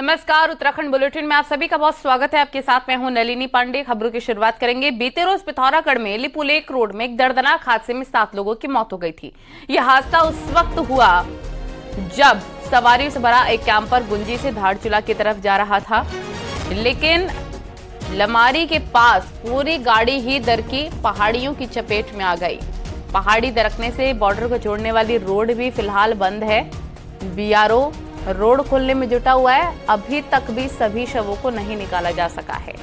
नमस्कार, उत्तराखंड बुलेटिन में आप सभी का बहुत स्वागत है। आपके साथ मैं हूं नलिनी पांडे। खबरों की शुरुआत करेंगे। बीते रोज पिथौरागढ़ में लिपुलेख रोड में एक दर्दनाक हादसे में 7 लोगों की मौत हो गई थी। यह हादसा उस वक्त हुआ जब सवारियों से भरा एक कैंपर गुंजी से धारचूला की तरफ जा रहा था, लेकिन लमारी के पास पूरी गाड़ी ही दरकी पहाड़ियों की चपेट में आ गई। पहाड़ी दरकने से बॉर्डर को जोड़ने वाली रोड भी फिलहाल बंद है। बीआरओ रोड खोलने में जुटा हुआ है। अभी तक भी सभी शवों को नहीं निकाला जा सका है।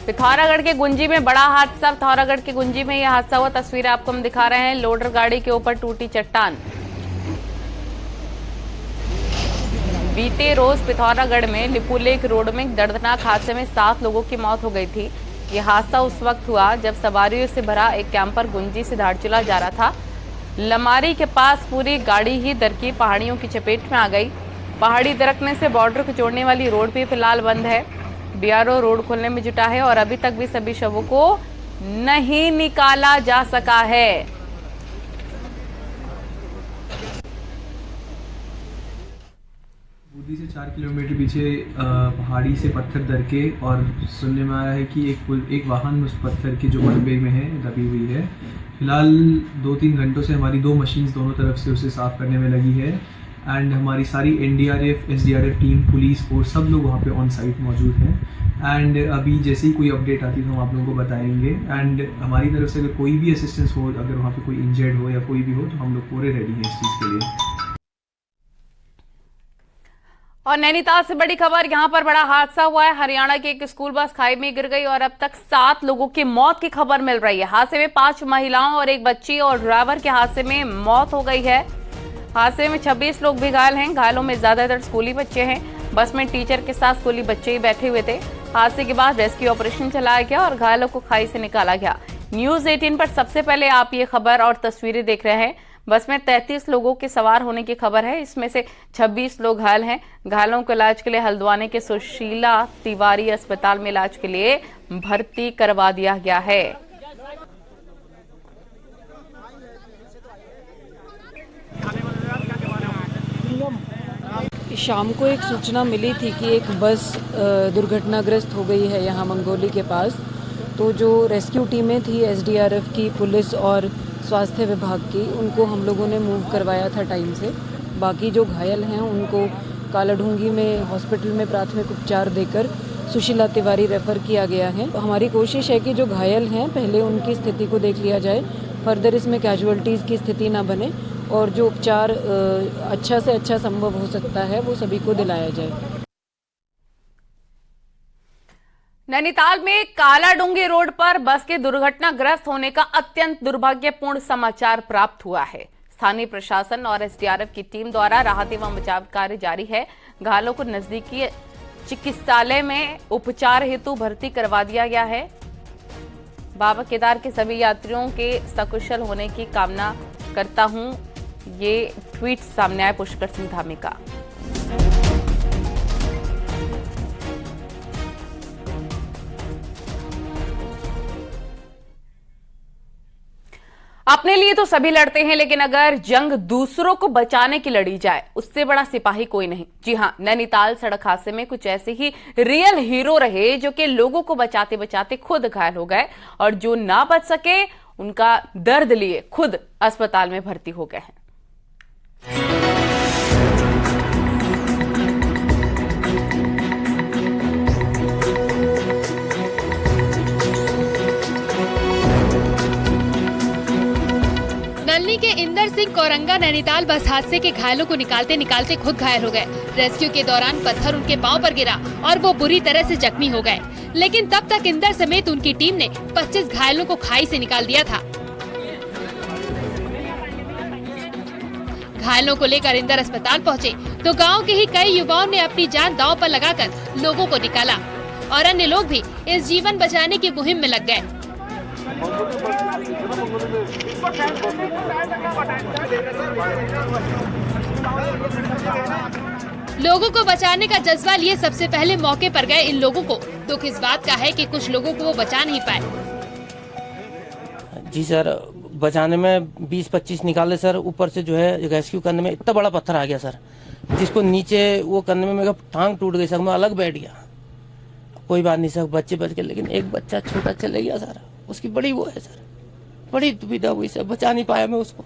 पिथौरागढ़ के गुंजी में बड़ा हादसा। पिथौरागढ़ के गुंजी में यह हादसा हुआ। तस्वीरें आपको हम दिखा रहे हैं। लोडर गाड़ी के ऊपर टूटी चट्टान। बीते रोज पिथौरागढ़ में लिपुलेख रोड में दर्दनाक हादसे में 7 लोगों की मौत हो गई थी। यह हादसा उस वक्त हुआ जब सवारियों से भरा एक कैंपर गुंजी से धारचूला जा रहा था। लमारी के पास पूरी गाड़ी ही दरकी पहाड़ियों की चपेट में आ गई। पहाड़ी दरकने से बॉर्डर को जोड़ने वाली रोड भी फिलहाल बंद है। बीआरओ रोड खोलने में जुटा है और अभी तक भी सभी शवों को नहीं निकाला जा सका है। बूंदी से 4 किलोमीटर पीछे पहाड़ी से पत्थर दरके और सुनने में आया है कि एक वाहन उस पत्थर के जो मलबे में है दबी हुई है। फिलहाल 2-3 घंटों से हमारी 2 मशीन्स दोनों तरफ से उसे साफ करने में लगी है एंड हमारी सारी NDRF, SDRF team, police force सब लोग वहाँ पे ऑन साइट मौजूद हैं एंड अभी जैसे ही कोई अपडेट आती है तो हम आप लोगों को बताएंगे एंड हमारी तरफ से अगर कोई भी असिस्टेंस हो, अगर वहाँ पे कोई इंजर्ड हो या कोई भी हो तो हम लोग पूरे रेडी हैं इस चीज़ के लिए। और नैनीताल से बड़ी खबर, यहां पर बड़ा हादसा हुआ है। हरियाणा की एक स्कूल बस खाई में गिर गई और अब तक 7 लोगों की मौत की खबर मिल रही है। हादसे में 5 महिलाओं और एक बच्ची और ड्राइवर के हादसे में मौत हो गई है। हादसे में 26 लोग भी घायल हैं। घायलों में ज्यादातर स्कूली बच्चे हैं। बस में टीचर के साथ स्कूली बच्चे ही बैठे हुए थे। हादसे के बाद रेस्क्यू ऑपरेशन चलाया गया और घायलों को खाई से निकाला गया। न्यूज 18 पर सबसे पहले आप ये खबर और तस्वीरें देख रहे हैं। बस में 33 लोगों के सवार होने की खबर है। इसमें से 26 लोग घायल हैं। घायलों को इलाज के लिए हल्द्वानी के सुशीला तिवारी अस्पताल में इलाज के लिए भर्ती करवा दिया गया है। शाम को एक सूचना मिली थी कि एक बस दुर्घटनाग्रस्त हो गई है यहाँ मंगोली के पास। तो जो रेस्क्यू टीमें थी एसडीआरएफ की, पुलिस और स्वास्थ्य विभाग की, उनको हम लोगों ने मूव करवाया था टाइम से। बाकी जो घायल हैं उनको कालाढूंगी में हॉस्पिटल में प्राथमिक उपचार देकर सुशीला तिवारी रेफर किया गया है। तो हमारी कोशिश है कि जो घायल हैं पहले उनकी स्थिति को देख लिया जाए, फर्दर इसमें कैजुअल्टीज़ की स्थिति ना बने और जो उपचार अच्छा से अच्छा संभव हो सकता है वो सभी को दिलाया जाए। नैनीताल में कालाडूंगी रोड पर बस के दुर्घटनाग्रस्त होने का अत्यंत दुर्भाग्यपूर्ण समाचार प्राप्त हुआ है। स्थानीय प्रशासन और एसडीआरएफ की टीम द्वारा राहत एवं बचाव कार्य जारी है। घायलों को नजदीकी चिकित्सालय में उपचार हेतु भर्ती करवा दिया गया है। बाबा केदार के सभी यात्रियों के सकुशल होने की कामना करता हूं, ये ट्वीट सामने आया पुष्कर सिंह धामी का। अपने लिए तो सभी लड़ते हैं, लेकिन अगर जंग दूसरों को बचाने की लड़ी जाए उससे बड़ा सिपाही कोई नहीं। जी हां, नैनीताल सड़क हादसे में कुछ ऐसे ही रियल हीरो रहे जो कि लोगों को बचाते बचाते खुद घायल हो गए और जो ना बच सके उनका दर्द लिए खुद अस्पताल में भर्ती हो गए हैं। नलनी के इंदर सिंह कोरंगा नैनीताल बस हादसे के घायलों को निकालते निकालते खुद घायल हो गए। रेस्क्यू के दौरान पत्थर उनके पांव पर गिरा और वो बुरी तरह से जख्मी हो गए, लेकिन तब तक इंदर समेत उनकी टीम ने 25 घायलों को खाई से निकाल दिया था। घायलों को लेकर इंदर अस्पताल पहुँचे तो गाँव के ही कई युवाओं ने अपनी जान दांव पर लगाकर लोगों को निकाला और अन्य लोग भी इस जीवन बचाने की मुहिम में लग गए। लोगों को बचाने का जज्बा लिए सबसे पहले मौके पर गए इन लोगों को दुख इस बात का है कि कुछ लोगों को वो बचा नहीं पाए। जी सर, बचाने में 20-25 निकाले सर, ऊपर से जो है रेस्क्यू करने में इतना बड़ा पत्थर आ गया सर, जिसको नीचे वो करने में मेरा टांग टूट गई सर, मैं अलग बैठ गया। कोई बात नहीं सर, बच्चे बच गए, लेकिन एक बच्चा छोटा चले गया सर, उसकी बड़ी वो है सर, बड़ी दुविधा हुई सर, बचा नहीं पाया मैं उसको।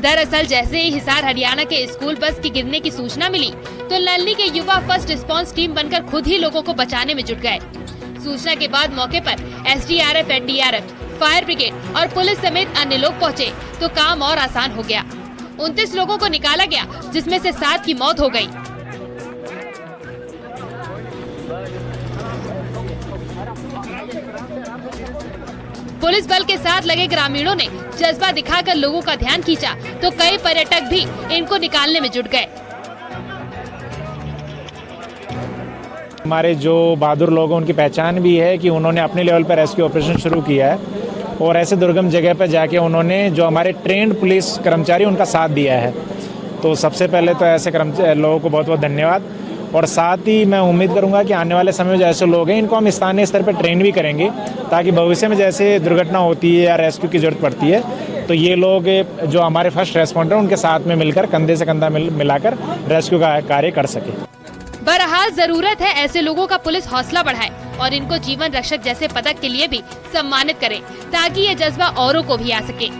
दरअसल जैसे ही हिसार हरियाणा के स्कूल बस की गिरने की सूचना मिली तो नल्ली के युवा फर्स्ट रिस्पांस टीम बनकर खुद ही लोगों को बचाने में जुट गए। सूचना के बाद मौके पर SDRF, NDRF, फायर ब्रिगेड और पुलिस समेत अन्य लोग पहुंचे तो काम और आसान हो गया। 29 लोगों को निकाला गया, जिसमें से 7 की मौत हो गई। पुलिस बल के साथ लगे ग्रामीणों ने जज्बा दिखाकर लोगों का ध्यान खींचा तो कई पर्यटक भी इनको निकालने में जुट गए। हमारे जो बहादुर लोग हैं उनकी पहचान भी है कि उन्होंने अपने लेवल पर रेस्क्यू ऑपरेशन शुरू किया है और ऐसे दुर्गम जगह पर जाके उन्होंने जो हमारे ट्रेंड पुलिस कर्मचारी उनका साथ दिया है। तो सबसे पहले तो ऐसे लोगों को बहुत बहुत धन्यवाद। और साथ ही मैं उम्मीद करूंगा कि आने वाले समय में जैसे लोग हैं इनको हम स्थानीय स्तर पर ट्रेन भी करेंगे, ताकि भविष्य में जैसे दुर्घटना होती है या रेस्क्यू की जरूरत पड़ती है तो ये लोग जो हमारे फर्स्ट रेस्पॉन्डर उनके साथ में मिलकर कंधे से कंधा मिलाकर रेस्क्यू का कार्य कर सके। बहरहाल जरूरत है ऐसे लोगों का पुलिस हौसला बढ़ाए और इनको जीवन रक्षक जैसे पदक के लिए भी सम्मानित करे, ताकि ये जज्बा औरों को भी आ सके।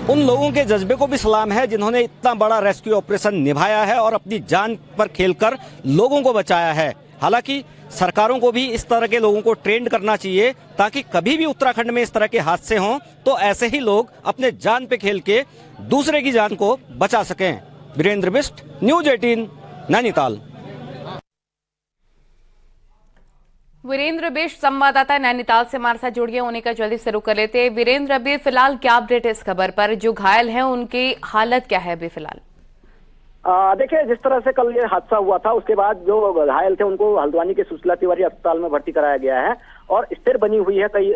उन लोगों के जज्बे को भी सलाम है जिन्होंने इतना बड़ा रेस्क्यू ऑपरेशन निभाया है और अपनी जान पर खेलकर लोगों को बचाया है। हालांकि सरकारों को भी इस तरह के लोगों को ट्रेंड करना चाहिए, ताकि कभी भी उत्तराखंड में इस तरह के हादसे हों तो ऐसे ही लोग अपने जान पे खेल के दूसरे की जान को बचा सकें। वीरेंद्र बिष्ट, न्यूज 18, नैनीताल। वीरेंद्र बिष्ट संवाददाता नैनीताल से हमारे साथ जुड़ गए, उन्हीं का जल्दी शुरू कर लेते हैं। वीरेंद्र, अभी फिलहाल क्या अपडेट है इस खबर पर? जो घायल हैं उनकी हालत क्या है अभी फिलहाल? देखिए, जिस तरह से कल ये हादसा हुआ था उसके बाद जो घायल थे उनको हल्द्वानी के सुशीला तिवारी अस्पताल में भर्ती कराया गया है और स्थिर बनी हुई है। कई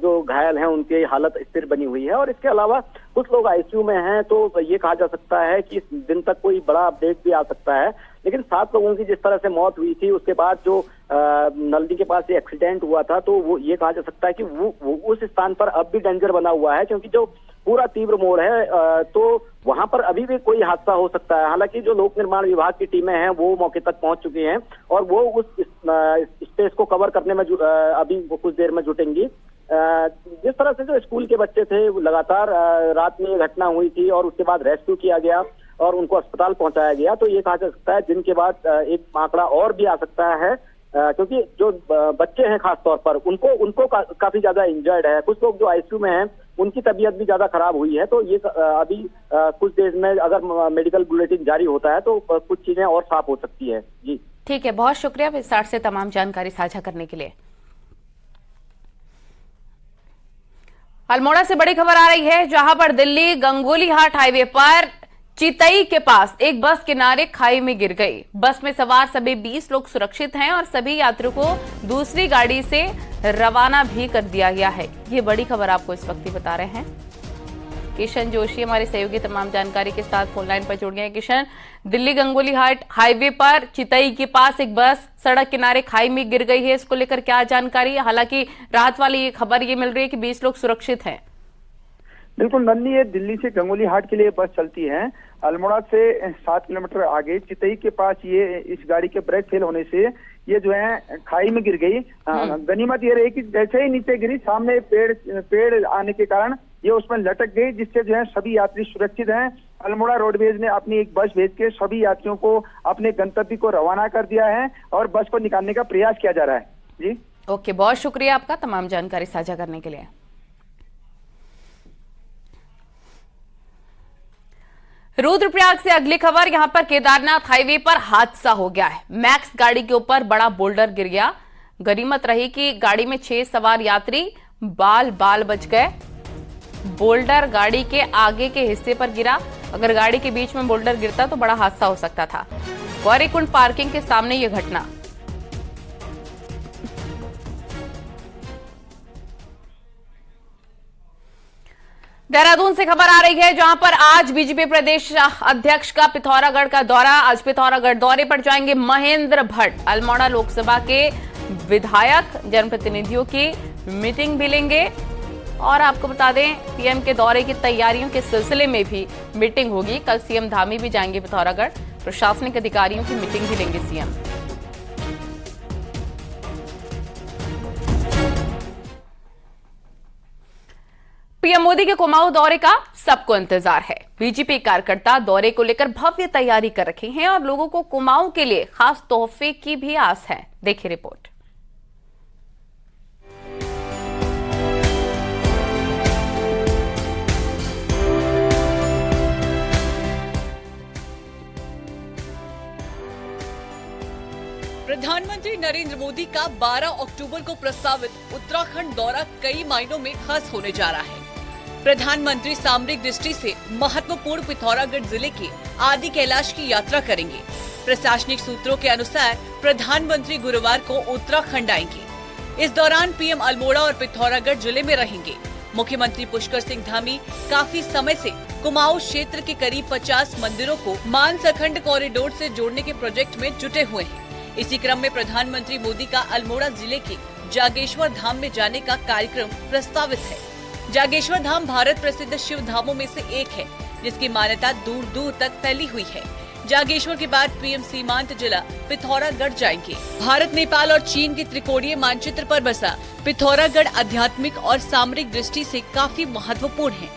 जो घायल हैं उनकी हालत स्थिर बनी हुई है और इसके अलावा कुछ लोग ICU में हैं, तो ये कहा जा सकता है कि इस दिन तक कोई बड़ा अपडेट भी आ सकता है। लेकिन 7 लोगों की जिस तरह से मौत हुई थी उसके बाद जो नल्दी के पास ये एक्सीडेंट हुआ था, तो वो ये कहा जा सकता है कि वो उस स्थान पर अब भी डेंजर बना हुआ है, क्योंकि जो पूरा तीव्र मोड़ है तो वहां पर अभी भी कोई हादसा हो सकता है। हालांकि जो लोक निर्माण विभाग की टीमें हैं वो मौके तक पहुंच चुकी हैं और वो उस स्पेस को कवर करने में अभी वो कुछ देर में जुटेंगी। जिस तरह से जो स्कूल के बच्चे थे लगातार रात में ये घटना हुई थी और उसके बाद रेस्क्यू किया गया और उनको अस्पताल पहुंचाया गया, तो ये कहा जा सकता है दिन के बाद एक आंकड़ा और भी आ सकता है, क्योंकि जो बच्चे हैं खास तौर पर उनको काफी ज्यादा इंजर्ड है। कुछ लोग जो ICU में हैं उनकी तबीयत भी ज्यादा खराब हुई है। तो ये अभी कुछ देर में अगर मेडिकल बुलेटिन जारी होता है तो कुछ चीजें और साफ हो सकती है। जी ठीक है, बहुत शुक्रिया विस्तार से तमाम जानकारी साझा करने के लिए। अल्मोड़ा से बड़ी खबर आ रही है, जहां पर दिल्ली गंगोली हाट हाईवे पर चितई के पास एक बस किनारे खाई में गिर गई। बस में सवार सभी 20 लोग सुरक्षित हैं और सभी यात्रियों को दूसरी गाड़ी से रवाना भी कर दिया गया है। ये बड़ी खबर आपको इस वक्त ही बता रहे हैं। किशन जोशी हमारे सहयोगी तमाम जानकारी के साथ फोन लाइन पर जुड़ गए हैं। किशन, दिल्ली गंगोली हाट हाईवे पर चितई के पास एक बस सड़क किनारे खाई में गिर गई है, इसको लेकर क्या जानकारी है? हालांकि राहत वाली खबर ये मिल रही है कि 20 लोग सुरक्षित हैं। बिल्कुल नन्नी, ये दिल्ली से गंगोली हाट के लिए बस चलती है। अल्मोड़ा से 7 किलोमीटर आगे चितई के पास ये इस गाड़ी के ब्रेक फेल होने से ये जो है खाई में गिर गई। गनीमत ये रही कि जैसे ही नीचे गिरी सामने पेड़ आने के कारण ये उसमें लटक गई, जिससे जो है सभी यात्री सुरक्षित हैं। अल्मोड़ा रोडवेज ने अपनी एक बस भेज के सभी यात्रियों को अपने गंतव्य को रवाना कर दिया है और बस को निकालने का प्रयास किया जा रहा है। जी ओके, बहुत शुक्रिया आपका तमाम जानकारी साझा करने के लिए। रुद्रप्रयाग से अगली खबर, यहां पर केदारनाथ हाईवे पर हादसा हो गया है। मैक्स गाड़ी के ऊपर बड़ा बोल्डर गिर गया। गनीमत रही कि गाड़ी में 6 सवार यात्री बाल बच गए। बोल्डर गाड़ी के आगे के हिस्से पर गिरा। अगर गाड़ी के बीच में बोल्डर गिरता तो बड़ा हादसा हो सकता था। गौरीकुंड पार्किंग के सामने यह घटना। देहरादून से खबर आ रही है, जहां पर आज बीजेपी प्रदेश अध्यक्ष का पिथौरागढ़ का दौरा। आज पिथौरागढ़ दौरे पर जाएंगे महेंद्र भट्ट। अल्मोड़ा लोकसभा के विधायक जनप्रतिनिधियों की मीटिंग भी लेंगे। और आपको बता दें पीएम के दौरे की तैयारियों के सिलसिले में भी मीटिंग होगी। कल सीएम धामी भी जाएंगे पिथौरागढ़, प्रशासनिक अधिकारियों की मीटिंग भी लेंगे सीएम। पीएम मोदी के कुमाऊं दौरे का सबको इंतजार है। बीजेपी कार्यकर्ता दौरे को लेकर भव्य तैयारी कर रखे हैं और लोगों को कुमाऊं के लिए खास तोहफे की भी आस है। देखिए रिपोर्ट। प्रधानमंत्री नरेंद्र मोदी का 12 अक्टूबर को प्रस्तावित उत्तराखंड दौरा कई मायनों में खास होने जा रहा है। प्रधानमंत्री सामरिक दृष्टि से महत्वपूर्ण पिथौरागढ़ जिले के आदि कैलाश की यात्रा करेंगे। प्रशासनिक सूत्रों के अनुसार प्रधानमंत्री गुरुवार को उत्तराखंड आएंगे। इस दौरान पीएम अल्मोड़ा और पिथौरागढ़ जिले में रहेंगे। मुख्यमंत्री पुष्कर सिंह धामी काफी समय से कुमाऊं क्षेत्र के करीब 50 मंदिरों को मानसखंड कॉरिडोर से जोड़ने के प्रोजेक्ट में जुटे हुए हैं। इसी क्रम में प्रधानमंत्री मोदी का अल्मोड़ा जिले के जागेश्वर धाम में जाने का कार्यक्रम प्रस्तावित है। जागेश्वर धाम भारत प्रसिद्ध शिव धामों में से एक है, जिसकी मान्यता दूर दूर तक फैली हुई है। जागेश्वर के बाद पीएम सीमांत जिला पिथौरागढ़ जाएंगे। भारत, नेपाल और चीन के त्रिकोणीय मानचित्र पर बसा पिथौरागढ़ आध्यात्मिक और सामरिक दृष्टि से काफी महत्वपूर्ण है।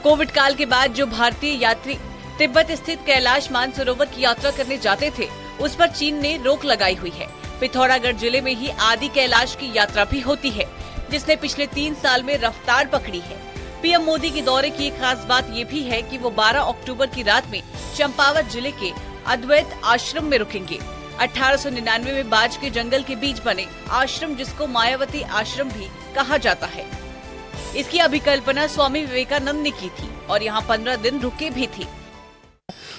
कोविड काल के बाद जो भारतीय यात्री तिब्बत स्थित कैलाश मानसरोवर की यात्रा करने जाते थे, उस पर चीन ने रोक लगाई हुई है। पिथौरागढ़ जिले में ही आदि कैलाश की यात्रा भी होती है, जिसने पिछले 3 साल में रफ्तार पकड़ी है। पीएम मोदी के दौरे की एक खास बात ये भी है कि वो 12 अक्टूबर की रात में चंपावत जिले के अद्वैत आश्रम में रुकेंगे। 1899 में बाज के जंगल के बीच बने आश्रम, जिसको मायावती आश्रम भी कहा जाता है, इसकी अभिकल्पना स्वामी विवेकानंद ने की थी और यहाँ 15 दिन रुके भी थे।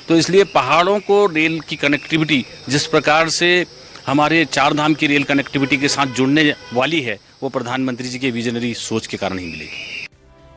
तो इसलिए पहाड़ों को रेल की कनेक्टिविटी जिस प्रकार से हमारे 4 धाम की रेल कनेक्टिविटी के साथ जुड़ने वाली है, वो प्रधानमंत्री जी के विजनरी सोच के कारण ही मिलेगी।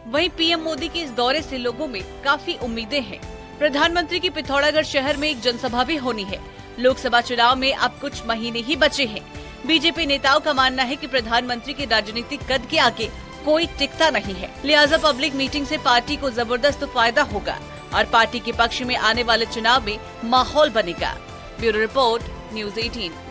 वहीं पीएम मोदी के इस दौरे से लोगों में काफी उम्मीदें हैं। प्रधानमंत्री की पिथौरागढ़ शहर में एक जनसभा भी होनी है। लोकसभा चुनाव में अब कुछ महीने ही बचे हैं। बीजेपी नेताओं का मानना है कि प्रधानमंत्री के राजनीतिक कद के आगे कोई टिकता नहीं है, लिहाजा पब्लिक मीटिंग से पार्टी को जबरदस्त फायदा होगा और पार्टी के पक्ष में आने वाले चुनाव में माहौल बनेगा। Bureau report, news 18।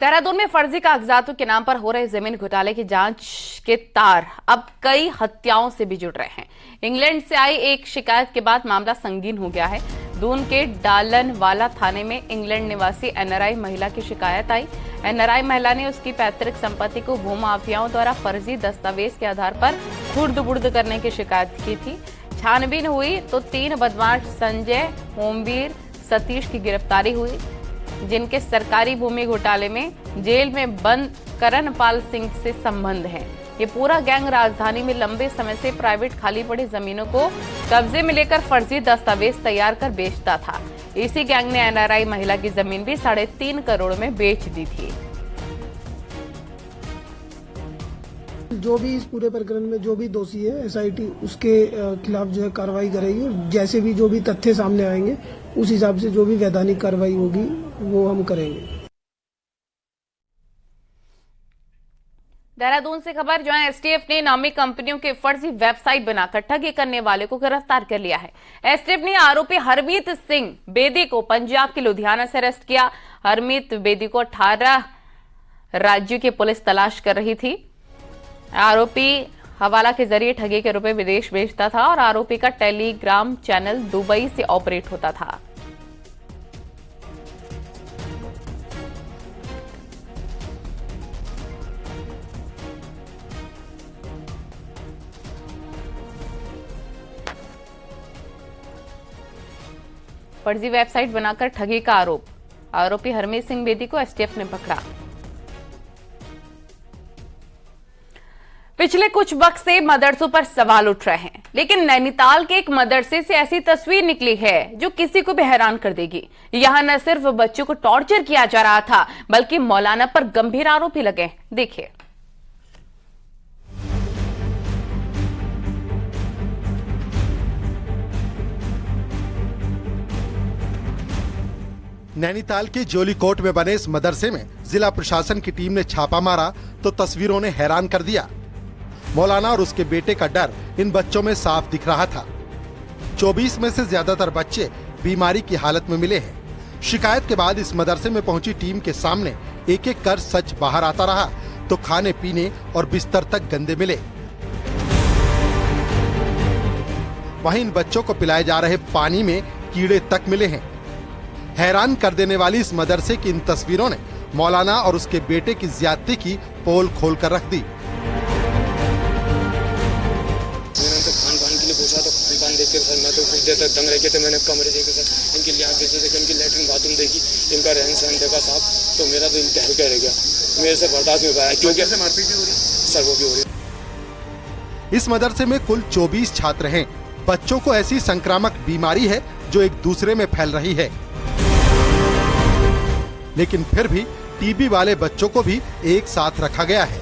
देहरादून में फर्जी कागजातों के नाम पर हो रहे जमीन घोटाले की जांच के तार अब कई हत्याओं से भी जुड़ रहे हैं। इंग्लैंड से आई एक शिकायत के बाद मामला संगीन हो गया है। दून के डालनवाला थाने में इंग्लैंड निवासी एनआरआई महिला की शिकायत आई। एनआरआई महिला ने उसकी पैतृक संपत्ति को भूमाफियाओं द्वारा फर्जी दस्तावेज के आधार पर खुर्द-बुर्द करने की शिकायत की थी। छानबीन हुई तो 3 बदमाश संजय, होमवीर, सतीश की गिरफ्तारी हुई, जिनके सरकारी भूमि घोटाले में जेल में बंद करणपाल सिंह से संबंध है। ये पूरा गैंग राजधानी में लंबे समय से प्राइवेट खाली पड़ी जमीनों को कब्जे में लेकर फर्जी दस्तावेज तैयार कर बेचता था। इसी गैंग ने एनआरआई महिला की जमीन भी 3.5 करोड़ में बेच दी थी। जो भी इस पूरे प्रकरण में जो भी दोषी है, एसआईटी उसके खिलाफ जो है कार्रवाई करेगी और जैसे भी जो भी तथ्य सामने आएंगे उस हिसाब से जो भी वैधानिक कार्रवाई होगी वो हम करेंगे। देहरादून से खबर, जहां एसटीएफ ने नामी कंपनियों के फर्जी वेबसाइट बनाकर ठगी करने वाले को गिरफ्तार कर लिया है। एसटीएफ ने आरोपी हरमीत सिंह बेदी को पंजाब के लुधियाना से अरेस्ट किया। हरमीत बेदी को 18 राज्यों की पुलिस तलाश कर रही थी। आरोपी हवाला के जरिए ठगी के रुपए विदेश भेजता था और आरोपी का टेलीग्राम चैनल दुबई से ऑपरेट होता था। फर्जी वेबसाइट बनाकर ठगी का आरोपी हरमीत सिंह बेदी को एसटीएफ ने पकड़ा। पिछले कुछ वक्त से मदरसों पर सवाल उठ रहे हैं, लेकिन नैनीताल के एक मदरसे से ऐसी तस्वीर निकली है जो किसी को भी हैरान कर देगी। यहां न सिर्फ बच्चों को टॉर्चर किया जा रहा था, बल्कि मौलाना पर गंभीर आरोप भी लगे। देखिए। नैनीताल के जोलीकोट में बने इस मदरसे में जिला प्रशासन की टीम ने छापा मारा तो तस्वीरों ने हैरान कर दिया। मौलाना और उसके बेटे का डर इन बच्चों में साफ दिख रहा था। 24 में से ज्यादातर बच्चे बीमारी की हालत में मिले हैं। शिकायत के बाद इस मदरसे में पहुंची टीम के सामने एक एक कर सच बाहर आता रहा तो खाने पीने और बिस्तर तक गंदे मिले। वहीं इन बच्चों को पिलाए जा रहे पानी में कीड़े तक मिले हैं। हैरान कर देने वाली इस मदरसे की इन तस्वीरों ने मौलाना और उसके बेटे की ज्यादती की पोल खोल कर रख दी। मैंने उनसे खान के लिए पूछा तो खान देख कर सर मैं तो कुछ देर तक दंग रह गए थे। मैंने कमरे देखे सर, इनकी लिहाज देखे, इनकी लेटरिन बाथरूम देखी, इनका रहन सहन देखा साहब, तो मेरा तो इंतहा कर रह गया। मेरे से बर्दाश्त नहीं हो पाया क्योंकि मारपीट भी हो रही सर, वो भी हो रही। इस मदरसे में कुल 24 छात्र हैं। बच्चों को ऐसी संक्रामक बीमारी है जो एक दूसरे में फैल रही है, लेकिन फिर भी टीबी वाले बच्चों को भी एक साथ रखा गया है।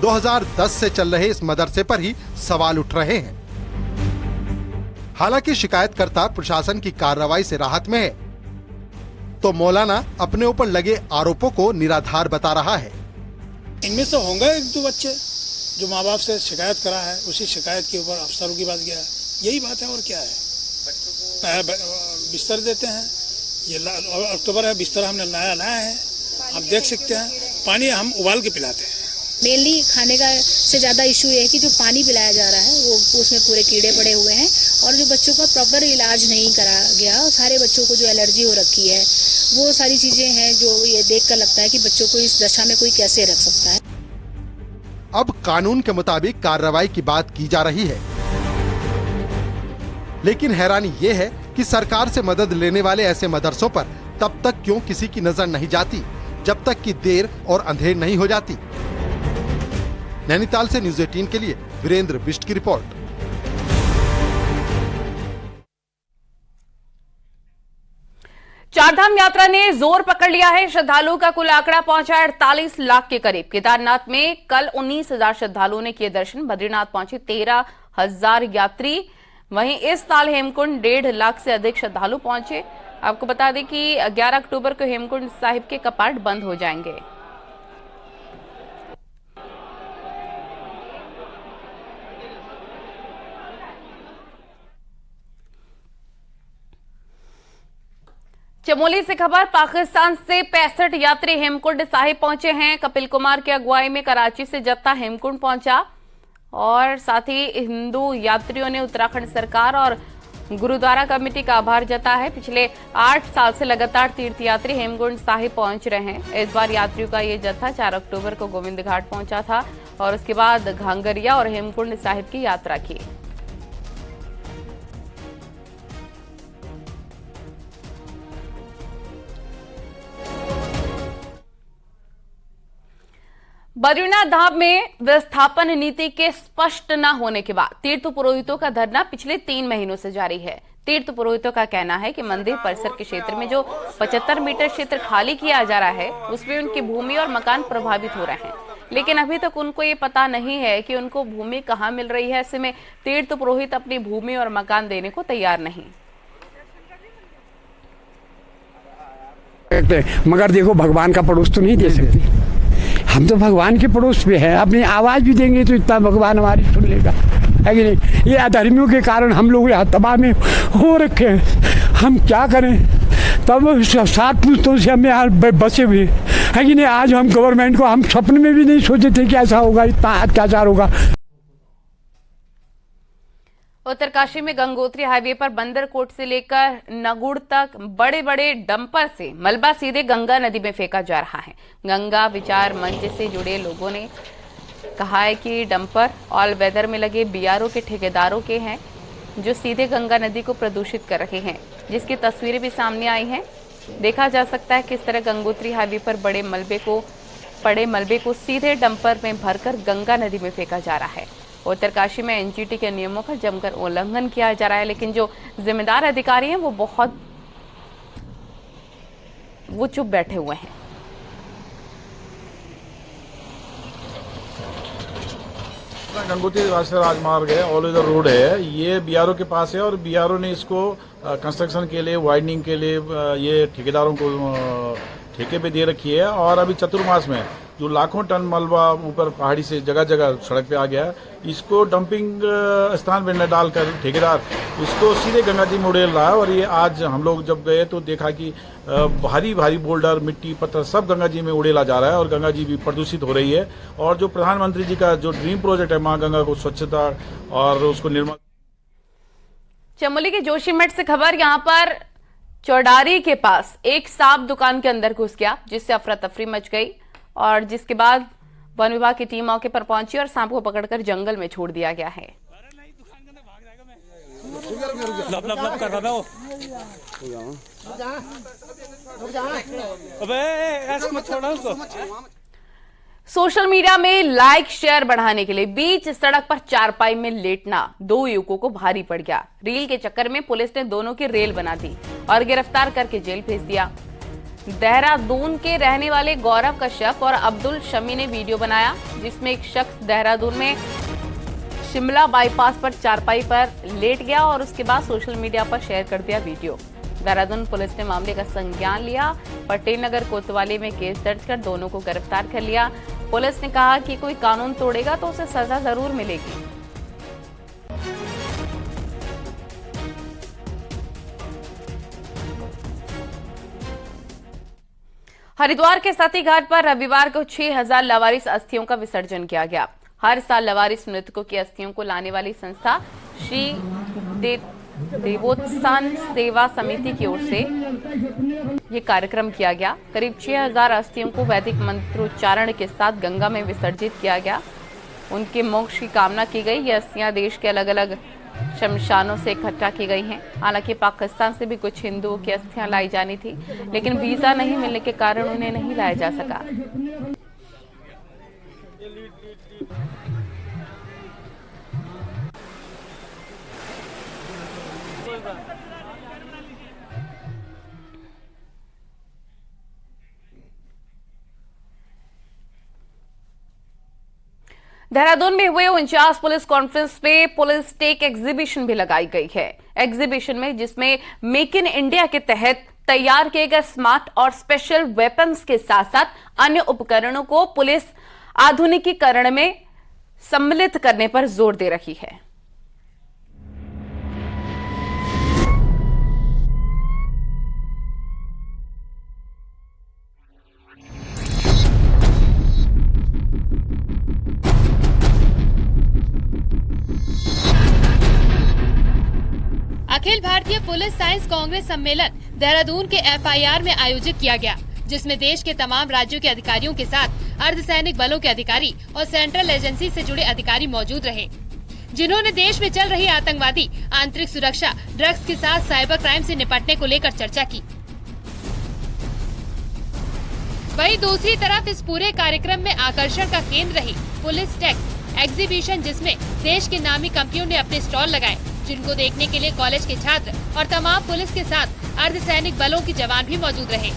2010 से चल रहे इस मदरसे पर ही सवाल उठ रहे हैं। हालांकि शिकायतकर्ता प्रशासन की कार्रवाई से राहत में है, तो मौलाना अपने ऊपर लगे आरोपों को निराधार बता रहा है। इनमें से होंगे 1-2 बच्चे जो माँ बाप से शिकायत करा है, उसी शिकायत के ऊपर अफसरों की बात गया है, यही बात है और क्या है। बिस्तर देते हैं, ये अक्टूबर है, बिस्तर हमने नया लाया है, आप देख सकते हैं। पानी हम उबाल के पिलाते हैं। मेनली खाने का से ज़्यादा इशू ये है कि जो पानी पिलाया जा रहा है वो उसमें पूरे कीड़े पड़े हुए हैं और जो बच्चों का प्रॉपर इलाज नहीं करा गया, सारे बच्चों को जो एलर्जी हो रखी है, वो सारी चीज़ें हैं जो ये देख कर लगता है कि बच्चों को इस दशा में कोई कैसे रख सकता है। अब कानून के मुताबिक कार्रवाई की बात की जा रही है, लेकिन हैरानी ये है कि सरकार से मदद लेने वाले ऐसे मदरसों पर तब तक क्यों किसी की नजर नहीं जाती जब तक कि देर और अंधेर नहीं हो जाती। नैनीताल से न्यूज़ 18 के लिए वीरेंद्र बिष्ट की रिपोर्ट। चारधाम यात्रा ने जोर पकड़ लिया है। श्रद्धालुओं का कुल आंकड़ा पहुंचा 48 लाख के करीब। केदारनाथ में कल 19,000 श्रद्धालुओं ने किए दर्शन। बद्रीनाथ पहुंचे 13,000 यात्री। वहीं इस साल हेमकुंड 1.5 लाख से अधिक श्रद्धालु पहुंचे। आपको बता दें कि 11 अक्टूबर को हेमकुंड साहिब के कपाट बंद हो जाएंगे। चमोली से खबर, पाकिस्तान से 65 यात्री हेमकुंड साहिब पहुंचे हैं। कपिल कुमार की अगुवाई में कराची से जत्था हेमकुंड पहुंचा और साथ ही हिंदू यात्रियों ने उत्तराखंड सरकार और गुरुद्वारा कमेटी का आभार जताया है। पिछले 8 साल से लगातार तीर्थयात्री हेमकुंड साहिब पहुंच रहे हैं। इस बार यात्रियों का ये जत्था 4 अक्टूबर को गोविंद घाट पहुंचा था और उसके बाद घांगरिया और हेमकुंड साहिब की यात्रा की। बद्रीनाथ धाम में विस्थापन नीति के स्पष्ट न होने के बाद तीर्थ पुरोहितों का धरना पिछले 3 महीनों से जारी है। तीर्थ पुरोहितों का कहना है कि मंदिर परिसर के क्षेत्र में जो 75 मीटर क्षेत्र खाली किया जा रहा है उसमें उनकी भूमि और मकान प्रभावित हो रहे हैं, लेकिन अभी तक उनको ये पता नहीं है कि उनको भूमि कहाँ मिल रही है। ऐसे में तीर्थ पुरोहित अपनी भूमि और मकान देने को तैयार नहीं। मगर देखो, भगवान का पड़ोस तो नहीं दे सकते। हम तो भगवान के पड़ोस पे है, अपनी आवाज भी देंगे तो इतना भगवान हमारी सुन लेगा, है कि नहीं। ये अधर्मियों के कारण हम लोग यहाँ तबाह में हो रखे हैं। हम क्या करें, तब 7 पुश्तों से हम यहाँ बसे हुए, है कि नहीं। आज हम गवर्नमेंट को, हम सपने में भी नहीं सोचे थे कि ऐसा होगा, इतना अत्याचार होगा। उत्तरकाशी में गंगोत्री हाईवे पर बंदरकोट से लेकर नगुड़ तक बड़े बड़े डंपर से मलबा सीधे गंगा नदी में फेंका जा रहा है। गंगा विचार मंच से जुड़े लोगों ने कहा है कि डंपर ऑल वेदर में लगे बीआरओ के ठेकेदारों के हैं जो सीधे गंगा नदी को प्रदूषित कर रहे हैं, जिसकी तस्वीरें भी सामने आई हैं। देखा जा सकता है किस तरह गंगोत्री हाईवे पर पड़े मलबे को सीधे डंपर में भरकर गंगा नदी में फेंका जा रहा है। उत्तरकाशी में एनजीटी के नियमों का जमकर उल्लंघन किया जा रहा है, लेकिन जो जिम्मेदार अधिकारी हैं वो चुप बैठे हुए हैं। गंगोत्री राष्ट्रीय राजमार्ग है, ऑल ओवर रोड है, ये बीआरओ के पास है और बीआरओ ने इसको कंस्ट्रक्शन के लिए, वाइडनिंग के लिए ये ठेकेदारों को ठेके पे दे रखी है। और अभी चतुर्मास में जो लाखों टन मलबा ऊपर पहाड़ी से जगह जगह सड़क पे आ गया है, इसको डंपिंग स्थान पे न डालकर ठेकेदार इसको सीधे गंगा जी में उड़ेल रहा है। और ये आज हम लोग जब गए तो देखा कि भारी भारी बोल्डर, मिट्टी, पत्थर सब गंगा जी में उड़ेला जा रहा है और गंगा जी भी प्रदूषित हो रही है। और जो प्रधानमंत्री जी का जो ड्रीम प्रोजेक्ट है मां गंगा को स्वच्छता और उसको निर्मल। चमोली के जोशीमठ से खबर, यहां पर चौडारी के पास एक सांप दुकान के अंदर घुस गया, जिससे अफरा तफरी मच गई और जिसके बाद वन विभाग की टीम मौके पर पहुंची और सांप को पकड़कर जंगल में छोड़ दिया गया है। सोशल मीडिया में लाइक शेयर बढ़ाने के लिए बीच सड़क पर चारपाई में लेटना 2 युवकों को भारी पड़ गया। रील के चक्कर में पुलिस ने दोनों की रेल बना दी और गिरफ्तार करके जेल भेज दिया। देहरादून के रहने वाले गौरव कश्यप और अब्दुल शमी ने वीडियो बनाया, जिसमें एक शख्स देहरादून में शिमला बाईपास पर चारपाई पर लेट गया और उसके बाद सोशल मीडिया पर शेयर कर दिया वीडियो। देहरादून पुलिस ने मामले का संज्ञान लिया। पटेल नगर कोतवाली में केस दर्ज कर दोनों को गिरफ्तार कर लिया। पुलिस ने कहा कि कोई कानून तोड़ेगा तो उसे सजा जरूर मिलेगी। हरिद्वार के सती घाट पर रविवार को 6000 लवारिस अस्थियों का विसर्जन किया गया। हर साल लवारिस मृतकों की अस्थियों को लाने वाली संस्था श्री देवोत्थान सेवा समिति की ओर से ये कार्यक्रम किया गया। करीब 6000 अस्थियों को वैदिक मंत्रोच्चारण के साथ गंगा में विसर्जित किया गया। उनके मोक्ष की कामना की गई। ये अस्थियां देश के अलग अलग शमशानों से इकट्ठा की गई हैं। हालांकि पाकिस्तान से भी कुछ हिंदुओं की अस्थियां लाई जानी थी, लेकिन वीजा नहीं मिलने के कारण उन्हें नहीं लाया जा सका। देहरादून में हुए 49 पुलिस कॉन्फ्रेंस में पुलिस टेक एग्जीबिशन भी लगाई गई है। एग्जीबिशन में जिसमें मेक इन इंडिया के तहत तैयार किए गए स्मार्ट और स्पेशल वेपन्स के साथ साथ अन्य उपकरणों को पुलिस आधुनिकीकरण में सम्मिलित करने पर जोर दे रही है। अखिल भारतीय पुलिस साइंस कांग्रेस सम्मेलन देहरादून के FIR में आयोजित किया गया, जिसमें देश के तमाम राज्यों के अधिकारियों के साथ अर्धसैनिक बलों के अधिकारी और सेंट्रल एजेंसी से जुड़े अधिकारी मौजूद रहे, जिन्होंने देश में चल रही आतंकवादी, आंतरिक सुरक्षा, ड्रग्स के साथ साइबर क्राइम से निपटने को लेकर चर्चा की। वहीं दूसरी तरफ इस पूरे कार्यक्रम में आकर्षण का केंद्र रही पुलिस टेक एग्जीबिशन, जिसमें देश की नामी कंपनियों ने अपने स्टॉल लगाए, जिनको देखने के लिए कॉलेज के छात्र और तमाम पुलिस के साथ अर्धसैनिक बलों के जवान भी मौजूद रहे।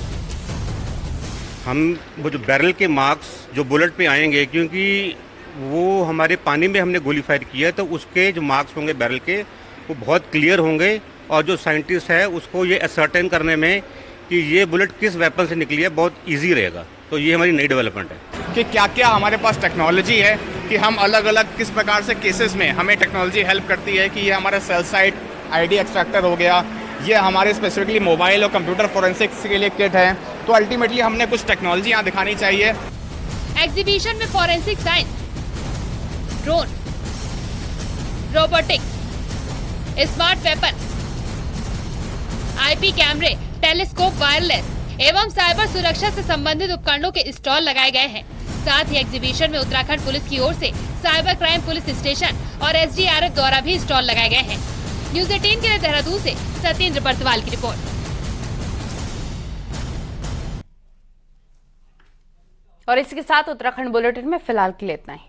हम वो जो बैरल के मार्क्स जो बुलेट पे आएंगे, क्योंकि वो हमारे पानी में हमने गोली फायर किया, तो उसके जो मार्क्स होंगे बैरल के वो बहुत क्लियर होंगे और जो साइंटिस्ट है उसको ये असर्टेन करने में कि ये बुलेट किस वेपन से निकली है बहुत ईजी रहेगा। तो ये हमारी नई डेवलपमेंट है कि क्या क्या हमारे पास टेक्नोलॉजी है कि हम अलग अलग किस प्रकार से केसेस में हमें टेक्नोलॉजी हेल्प करती है कि ये हमारा सेल साइट ID एक्सट्रैक्टर हो गया, ये हमारे स्पेसिफिकली मोबाइल और कंप्यूटर फोरेंसिक्स के लिए किट है। तो अल्टीमेटली हमने कुछ टेक्नोलॉजी यहाँ दिखानी चाहिए। एग्जीबिशन में forensic science, drone, robotics, smart weapon, IP कैमरे, टेलीस्कोप, वायरलेस एवं साइबर सुरक्षा से संबंधित उपकरणों के स्टॉल लगाए गए हैं। साथ ही एग्जीबिशन में उत्तराखंड पुलिस की ओर से साइबर क्राइम पुलिस स्टेशन और SDRF द्वारा भी स्टॉल लगाए गए हैं। न्यूज़ 18 के लिए देहरादून से सत्येंद्र बर्तवाल की रिपोर्ट। और इसके साथ उत्तराखंड बुलेटिन में फिलहाल के लिए इतना ही।